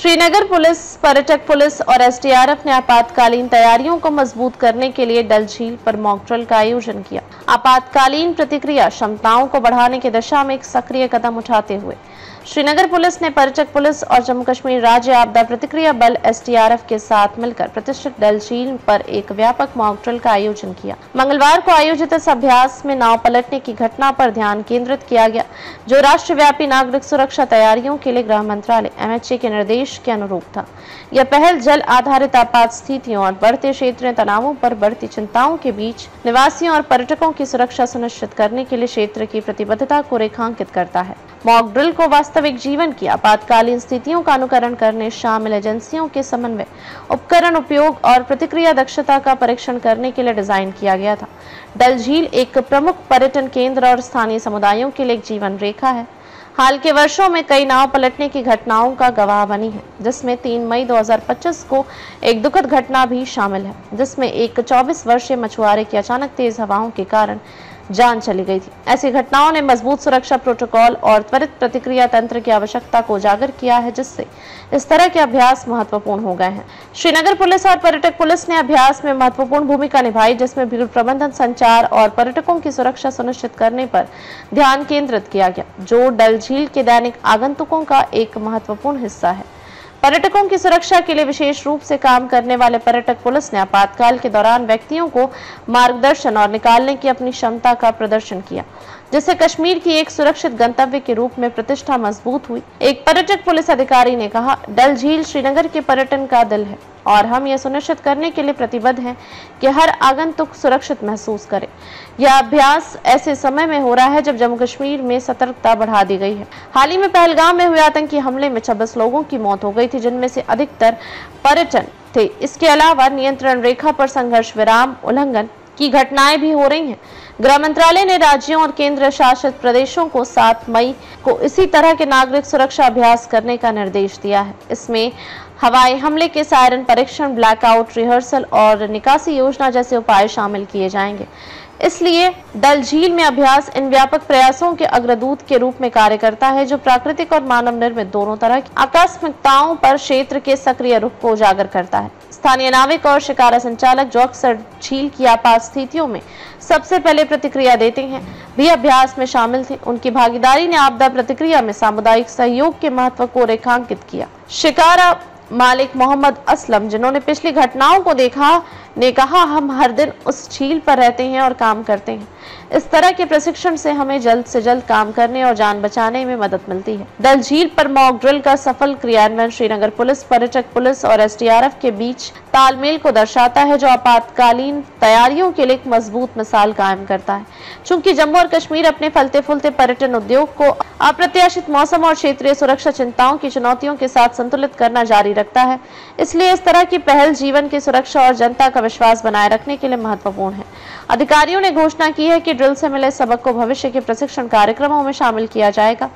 Srinagar police, पर्यटक police और SDRF ने आपातकालीन तैयारियों को मजबूत करने के लिए डल झील पर मॉक ड्रिल का आयोजन किया। आपातकालीन प्रतिक्रिया क्षमताओं को बढ़ाने की दिशा में एक सक्रिय कदम उठाते हुए श्रीनगर पुलिस ने पर्यटक पुलिस और जम्मू कश्मीर राज्य आपदा प्रतिक्रिया बल एसडीआरएफ के साथ मिलकर प्रतिष्ठित डल झील पर एक व्यापक मॉक ड्रिल का आयोजन किया। मंगलवार को आयोजित इस अभ्यास में नाव पलटने की घटना पर ध्यान केंद्रित किया गया, जो राष्ट्रव्यापी नागरिक सुरक्षा तैयारियों के लिए गृह मंत्रालय (एमएचए) के निर्देश के अनुरूप था। यह पहल जल आधारित आपात स्थितियों और बढ़ते क्षेत्रीय तनावों पर बढ़ती चिंताओं के बीच निवासियों और पर्यटकों की सुरक्षा सुनिश्चित करने के लिए क्षेत्र की प्रतिबद्धता को रेखांकित करता है। मॉक ड्रिल को वास्तविक जीवन की आपातकालीन स्थितियों का अनुकरण करने, शामिल एजेंसियों के समन्वय, उपकरण उपयोग और प्रतिक्रिया दक्षता का परीक्षण करने के लिए डिजाइन किया गया था। डल झील एक प्रमुख पर्यटन केंद्र और स्थानीय समुदायों के लिए एक जीवन रेखा है। हाल के वर्षों में कई नाव पलटने की घटनाओं का गवाह बनी है, जिसमें 3 मई 2025 को एक दुखद घटना भी शामिल है, जिसमें एक 24 वर्षीय मछुआरे की अचानक तेज हवाओं के कारण जान चली गई थी। ऐसी घटनाओं ने मजबूत सुरक्षा प्रोटोकॉल और त्वरित प्रतिक्रिया तंत्र की आवश्यकता को उजागर किया है, जिससे इस तरह के अभ्यास महत्वपूर्ण हो गए हैं। श्रीनगर पुलिस और पर्यटक पुलिस ने अभ्यास में महत्वपूर्ण भूमिका निभाई, जिसमें भीड़ प्रबंधन, संचार और पर्यटकों की सुरक्षा सुनिश्चित करने पर ध्यान केंद्रित किया गया, जो डल झील के दैनिक आगंतुकों का एक महत्वपूर्ण हिस्सा है। पर्यटकों की सुरक्षा के लिए विशेष रूप से काम करने वाले पर्यटक पुलिस ने आपातकाल के दौरान व्यक्तियों को मार्गदर्शन और निकालने की अपनी क्षमता का प्रदर्शन किया, जिससे कश्मीर की एक सुरक्षित गंतव्य के रूप में प्रतिष्ठा मजबूत हुई। एक पर्यटक पुलिस अधिकारी ने कहा, डल झील श्रीनगर के पर्यटन का दिल है और हम यह सुनिश्चित करने के लिए प्रतिबद्ध हैं कि हर आगंतुक सुरक्षित महसूस करे। यह अभ्यास ऐसे समय में हो रहा है जब जम्मू कश्मीर में सतर्कता बढ़ा दी गई है। हाल ही में पहलगाम में हुए आतंकी हमले में 26 लोगों की मौत हो गई थी, जिनमें से अधिकतर पर्यटन थे। इसके अलावा नियंत्रण रेखा पर संघर्ष विराम उल्लंघन की घटनाएं भी हो रही हैं। गृह मंत्रालय ने राज्यों और केंद्र शासित प्रदेशों को 7 मई को इसी तरह के नागरिक सुरक्षा अभ्यास करने का निर्देश दिया है। इसमें हवाई हमले के सायरन परीक्षण, ब्लैकआउट रिहर्सल और निकासी योजना जैसे उपाय शामिल किए जाएंगे। इसलिए डल झील में अभ्यास इन व्यापक प्रयासों के अग्रदूत के रूप में कार्य करता है, जो प्राकृतिक और मानव निर्मित दोनों तरह की आकस्मिकताओं पर क्षेत्र के सक्रिय रुख को उजागर करता है। स्थानीय नाविक और शिकारा संचालक, जो अक्सर झील की आपात स्थितियों में सबसे पहले प्रतिक्रिया देते हैं, भी अभ्यास में शामिल थे। उनकी भागीदारी ने आपदा प्रतिक्रिया में सामुदायिक सहयोग के महत्व को रेखांकित किया। शिकारा मालिक मोहम्मद असलम, जिन्होंने पिछली घटनाओं को देखा, ने कहा, हम हर दिन उस झील पर रहते हैं और काम करते हैं। इस तरह के प्रशिक्षण से हमें जल्द से जल्द काम करने और जान बचाने में मदद मिलती है। डल झील पर मॉक ड्रिल का सफल क्रियान्वयन श्रीनगर पुलिस, पर्यटक पुलिस और एसडीआरएफ के बीच तालमेल को दर्शाता है, जो आपातकालीन तैयारियों के लिए एक मजबूत मिसाल कायम करता है। चूंकि जम्मू और कश्मीर अपने फलते फूलते पर्यटन उद्योग को अप्रत्याशित मौसम और क्षेत्रीय सुरक्षा चिंताओं की चुनौतियों के साथ संतुलित करना जारी रखता है, इसलिए इस तरह की पहल जीवन की सुरक्षा और जनता का विश्वास बनाए रखने के लिए महत्वपूर्ण है। अधिकारियों ने घोषणा की है कि ड्रिल से मिले सबक को भविष्य के प्रशिक्षण कार्यक्रमों में शामिल किया जाएगा,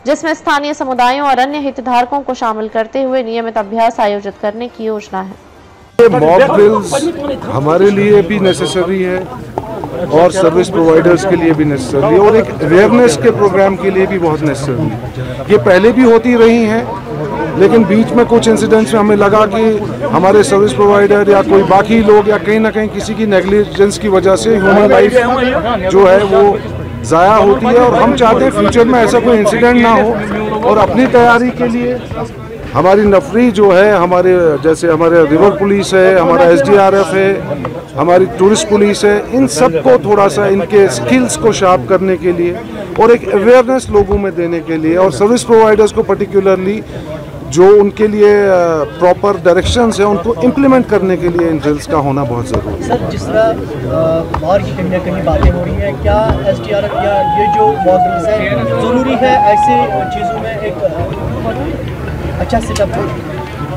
जिसमें स्थानीय समुदायों और अन्य हितधारकों को शामिल करते हुए नियमित अभ्यास आयोजित करने की योजना है। मॉक ड्रिल्स हमारे लिए भी नेसेसरी है और सर्विस प्रोवाइडर्स के लिए भी नेसेसरी है और एक अवेयरनेस के प्रोग्राम के लिए भी बहुत नेसेसरी है। ये पहले भी होती रही हैं, लेकिन बीच में कुछ इंसिडेंट्स में हमें लगा कि हमारे सर्विस प्रोवाइडर या कोई बाकी लोग या कहीं ना कहीं किसी की नेग्लिजेंस की वजह से ह्यूमन लाइफ जो है वो ज़ाया होती है, और हम चाहते हैं फ्यूचर में ऐसा कोई इंसिडेंट ना हो। और अपनी तैयारी के लिए हमारी नफरी जो है, हमारे जैसे हमारे रिवर पुलिस है, हमारा एसडीआरएफ है, हमारी टूरिस्ट पुलिस है, इन सब को थोड़ा सा इनके स्किल्स को शार्प करने के लिए और एक अवेयरनेस लोगों में देने के लिए, और सर्विस प्रोवाइडर्स को पर्टिकुलरली जो उनके लिए प्रॉपर डायरेक्शंस है उनको इम्प्लीमेंट करने के लिए इन ड्रिल्स का होना बहुत ज़रूरी है। सर, जिस तरह बाहर की कहीं ना कहीं बातें हो रही हैं, क्या एसडीआरएफ या ये जो मॉक ड्रिल्स है ज़रूरी है ऐसे चीज़ों में एक अच्छा सेटअप हो?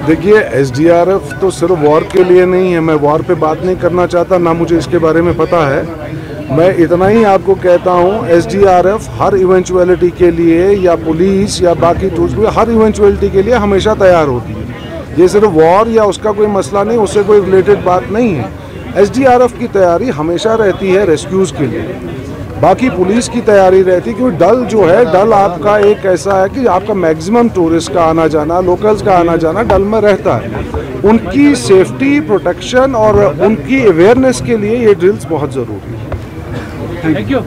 देखिए, एसडीआरएफ तो सिर्फ वॉर के लिए नहीं है। मैं वॉर पे बात नहीं करना चाहता, ना मुझे इसके बारे में पता है। मैं इतना ही आपको कहता हूँ, एसडीआरएफ हर इवेंचुअलिटी के लिए या पुलिस या बाकी टूल्स हर इवेंचुअलिटी के लिए हमेशा तैयार होती है। ये सिर्फ वॉर या उसका कोई मसला नहीं, उससे कोई रिलेटेड बात नहीं है। एसडीआरएफ की तैयारी हमेशा रहती है रेस्क्यूज़ के लिए। बाकी पुलिस की तैयारी रहती है, क्योंकि डल जो है, डल आपका एक ऐसा है कि आपका मैक्सिमम टूरिस्ट का आना जाना, लोकल्स का आना जाना डल में रहता है। उनकी सेफ्टी, प्रोटेक्शन और उनकी अवेयरनेस के लिए ये ड्रिल्स बहुत ज़रूरी है। Thank you.